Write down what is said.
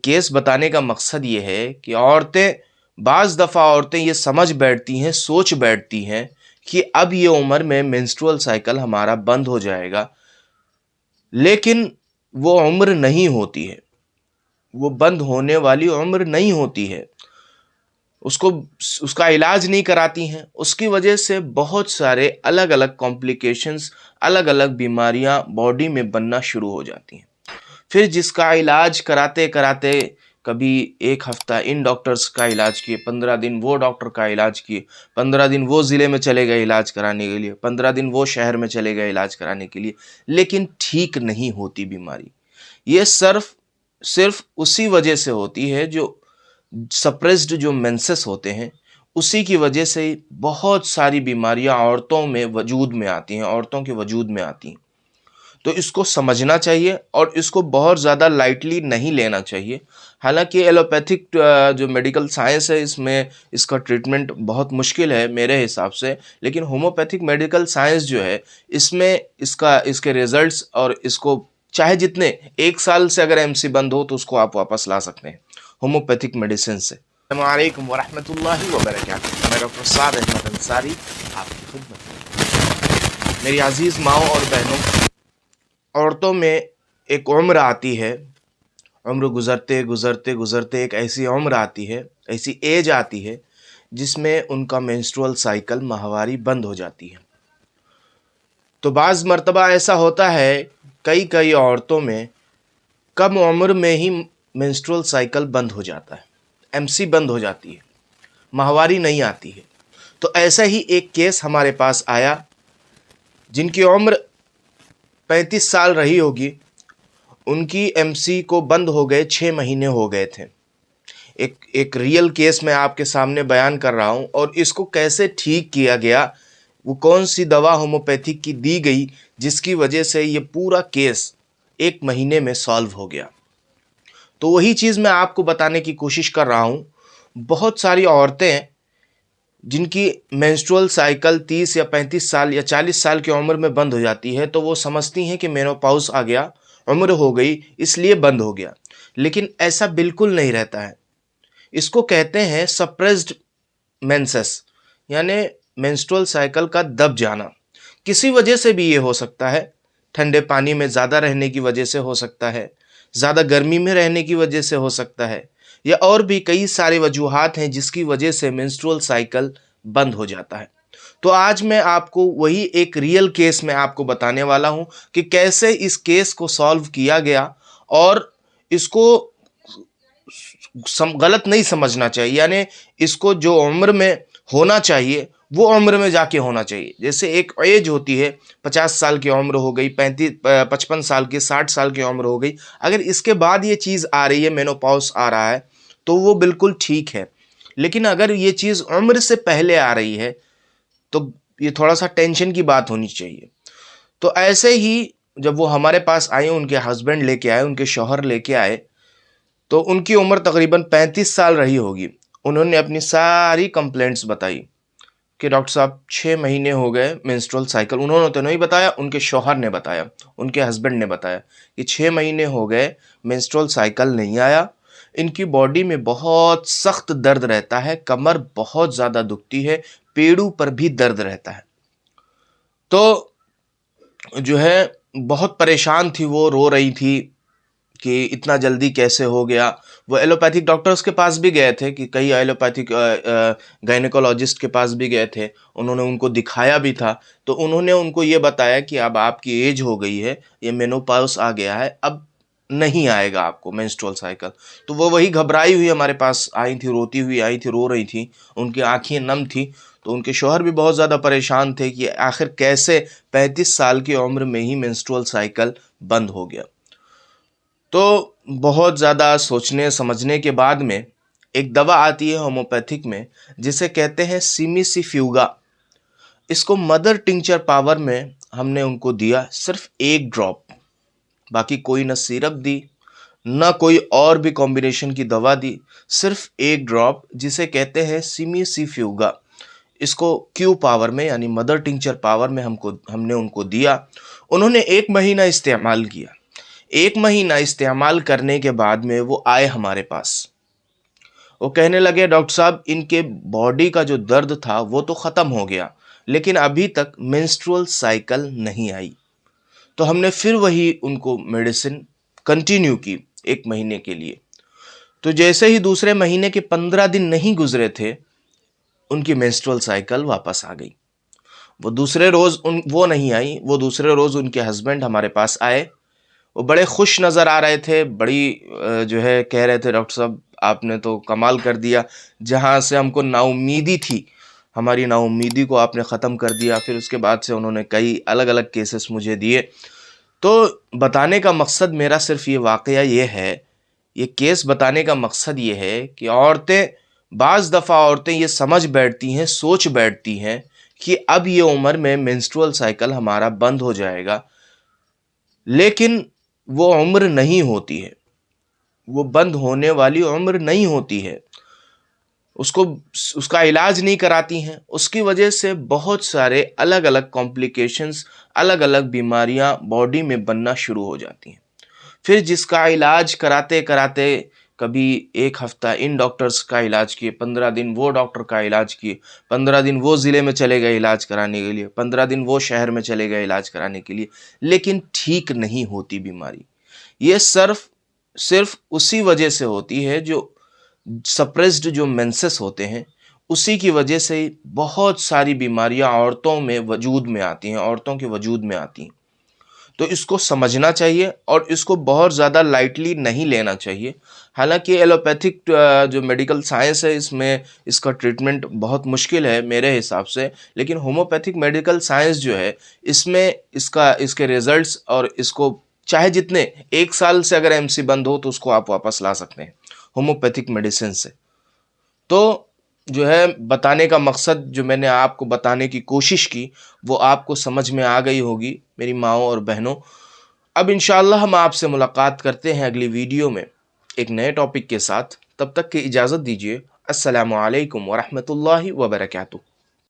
Case बताने का मकसद ये है कि बाज़ दफ़ा औरतें ये समझ बैठती हैं, सोच बैठती हैं कि अब ये उम्र में मेंस्ट्रुअल साइकिल हमारा बंद हो जाएगा, लेकिन वो उम्र नहीं होती है, वो बंद होने वाली उम्र नहीं होती है। उसका इलाज नहीं कराती हैं, उसकी वजह से बहुत सारे अलग अलग कॉम्प्लिकेशंस, अलग अलग बीमारियां बॉडी में बनना शुरू हो जाती हैं। फिर जिसका इलाज कराते कराते कभी 1 हफ्ता इन डॉक्टर्स का इलाज किए, 15 दिन वो डॉक्टर का इलाज किए, 15 दिन वो ज़िले में चले गए इलाज कराने के लिए, 15 दिन वो शहर में चले गए इलाज कराने के लिए, लेकिन ठीक नहीं होती बीमारी। ये सिर्फ उसी वजह से होती है जो सप्रेस्ड जो मेंसेस होते हैं, उसी की वजह से बहुत सारी बीमारियां औरतों में वजूद में आती हैं, औरतों के वजूद में आती हैं। तो इसको समझना चाहिए और इसको बहुत ज़्यादा लाइटली नहीं लेना चाहिए। हालांकि एलोपैथिक जो मेडिकल साइंस है, इसमें इसका ट्रीटमेंट बहुत मुश्किल है मेरे हिसाब से, लेकिन होम्योपैथिक मेडिकल साइंस जो है, इसमें इसके रिजल्ट्स और इसको चाहे जितने 1 साल से अगर एमसी बंद हो तो उसको आप वापस ला सकते हैं होम्योपैथिक मेडिसिन से। अस्सलामु अलैकुम वरहमतुल्लाहि वबरकातुहू। मैं डॉक्टर साद अहमद अंसारी आपकी खिदमत। मेरी अजीज़ माओ और बहनों, औरतों में एक उम्र आती है, उम्र गुज़रते गुज़रते गुज़रते एक ऐसी उम्र आती है, ऐसी एज आती है जिसमें उनका मेंस्ट्रुअल साइकिल, माहवारी बंद हो जाती है। तो बाज़ मर्तबा ऐसा होता है कई औरतों में कम उम्र में ही मेंस्ट्रुअल साइकिल बंद हो जाता है, एमसी बंद हो जाती है, माहवारी नहीं आती है। तो ऐसा ही एक केस हमारे पास आया जिनकी उम्र 35 साल रही होगी, उनकी एमसी को बंद हो गए 6 महीने हो गए थे। एक रियल केस मैं आपके सामने बयान कर रहा हूँ, और इसको कैसे ठीक किया गया, वो कौन सी दवा होम्योपैथिक की दी गई जिसकी वजह से ये पूरा केस 1 महीने में सॉल्व हो गया। तो वही चीज़ मैं आपको बताने की कोशिश कर रहा हूँ। बहुत सारी औरतें जिनकी मेंस्ट्रुअल साइकिल 30 या 35 साल या 40 साल की उम्र में बंद हो जाती है, तो वो समझती हैं कि मेनोपॉज आ गया, उम्र हो गई, इसलिए बंद हो गया। लेकिन ऐसा बिल्कुल नहीं रहता है। इसको कहते हैं सप्रेस्ड मेंसेस, यानी मेंस्ट्रुअल साइकिल का दब जाना। किसी वजह से भी ये हो सकता है, ठंडे पानी में ज़्यादा रहने की वजह से हो सकता है, ज़्यादा गर्मी में रहने की वजह से हो सकता है, या और भी कई सारे वजूहात हैं जिसकी वजह से मेंस्ट्रुअल साइकिल बंद हो जाता है। तो आज मैं आपको वही एक रियल केस में आपको बताने वाला हूं कि कैसे इस केस को सॉल्व किया गया, और इसको गलत नहीं समझना चाहिए, यानी इसको जो उम्र में होना चाहिए वो उम्र में जाके होना चाहिए। जैसे एक एज होती है, 50 साल की उम्र हो गई, 55 साल की, 60 साल की उम्र हो गई, अगर इसके बाद ये चीज़ आ रही है, मेनोपॉज आ रहा है, तो वो बिल्कुल ठीक है। लेकिन अगर ये चीज़ उम्र से पहले आ रही है तो ये थोड़ा सा टेंशन की बात होनी चाहिए। तो ऐसे ही जब वो हमारे पास आए, उनके हस्बैंड लेके आए, उनके शौहर लेके आए, तो उनकी उम्र तकरीबन 35 साल रही होगी। उन्होंने अपनी सारी कंप्लेंट्स बताई कि डॉक्टर साहब 6 महीने हो गए मेंस्ट्रुअल साइकिल। उन्होंने तो नहीं बताया, उनके शौहर ने बताया, उनके हस्बैंड ने बताया कि 6 महीने हो गए मेंस्ट्रुअल साइकिल नहीं आया। इनकी बॉडी में बहुत सख्त दर्द रहता है, कमर बहुत ज़्यादा दुखती है, पेड़ों पर भी दर्द रहता है। तो जो है बहुत परेशान थी, वो रो रही थी कि इतना जल्दी कैसे हो गया। वो एलोपैथिक डॉक्टर्स के पास भी गए थे, कि कई एलोपैथिक गायनेकोलॉजिस्ट के पास भी गए थे, उन्होंने उनको दिखाया भी था। तो उन्होंने उनको ये बताया कि अब आपकी एज हो गई है, ये मेनोपॉज आ गया है, अब नहीं आएगा आपको मेंस्ट्रुअल साइकिल। तो वो वही घबराई हुई हमारे पास आई थी, रोती हुई आई थी, रो रही थी, उनकी आंखें नम थी। तो उनके शौहर भी बहुत ज़्यादा परेशान थे कि आखिर कैसे 35 साल की उम्र में ही मेंस्ट्रुअल साइकिल बंद हो गया। तो बहुत ज़्यादा सोचने समझने के बाद में एक दवा आती है होम्योपैथिक में, जिसे कहते हैं सिमिसिफ्यूगा। इसको मदर टिंचर पावर में हमने उनको दिया, सिर्फ 1 ड्रॉप, बाकी कोई न सिरप दी, न कोई और भी कॉम्बिनेशन की दवा दी, सिर्फ 1 ड्रॉप, जिसे कहते हैं सिमिसिफ्यूगा। इसको क्यू पावर में, यानी मदर टिंचर पावर में हमने उनको दिया। उन्होंने 1 महीना इस्तेमाल किया। 1 महीना इस्तेमाल करने के बाद में वो आए हमारे पास। वो कहने लगे डॉक्टर साहब इनके बॉडी का जो दर्द था वो तो ख़त्म हो गया, लेकिन अभी तक मेंस्ट्रुअल साइकिल नहीं आई। तो हमने फिर वही उनको मेडिसिन कंटिन्यू की 1 महीने के लिए। तो जैसे ही दूसरे महीने के 15 दिन नहीं गुजरे थे, उनकी मेंस्ट्रुअल साइकिल वापस आ गई। वो नहीं आई, वो दूसरे रोज़ उनके हस्बैंड हमारे पास आए। वो बड़े खुश नज़र आ रहे थे, बड़ी जो है कह रहे थे डॉक्टर साहब आपने तो कमाल कर दिया, जहाँ से हमको नाउम्मीदी थी, हमारी नाउम्मीदी को आपने ख़त्म कर दिया। फिर उसके बाद से उन्होंने कई अलग अलग केसेस मुझे दिए। तो बताने का मकसद मेरा सिर्फ ये वाक़या ये है, ये केस बताने का मकसद ये है कि बाज़ दफ़ा औरतें ये समझ बैठती हैं, सोच बैठती हैं कि अब ये उम्र में मेंस्ट्रुअल साइकिल हमारा बंद हो जाएगा, लेकिन वो उम्र नहीं होती है, वो बंद होने वाली उम्र नहीं होती है। उसका इलाज नहीं कराती हैं, उसकी वजह से बहुत सारे अलग अलग कॉम्प्लिकेशंस, अलग अलग बीमारियां बॉडी में बनना शुरू हो जाती हैं। फिर जिसका इलाज कराते कराते कभी 1 हफ्ता इन डॉक्टर्स का इलाज किए, 15 दिन वो डॉक्टर का इलाज किए, 15 दिन वो ज़िले में चले गए इलाज कराने के लिए, 15 दिन वो शहर में चले गए इलाज कराने के लिए, लेकिन ठीक नहीं होती बीमारी। ये सिर्फ उसी वजह से होती है जो सप्रेस्ड जो मेंसेस होते हैं, उसी की वजह से बहुत सारी बीमारियां औरतों में वजूद में आती हैं, औरतों के वजूद में आती हैं। तो इसको समझना चाहिए और इसको बहुत ज़्यादा लाइटली नहीं लेना चाहिए। हालांकि एलोपैथिक जो मेडिकल साइंस है, इसमें इसका ट्रीटमेंट बहुत मुश्किल है मेरे हिसाब से, लेकिन होम्योपैथिक मेडिकल साइंस जो है, इसमें इसके रिजल्ट्स और इसको चाहे जितने 1 साल से अगर एमसी बंद हो तो उसको आप वापस ला सकते हैं होम्योपैथिक मेडिसिन से। तो जो है बताने का मकसद जो मैंने आपको बताने की कोशिश की वो आपको समझ में आ गई होगी मेरी माओ और बहनों। अब इंशाअल्लाह हम आपसे मुलाकात करते हैं अगली वीडियो में एक नए टॉपिक के साथ। तब तक की इजाज़त दीजिए। अस्सलामु अलैकुम वरहमतुल्लाहि वबरकातुहू।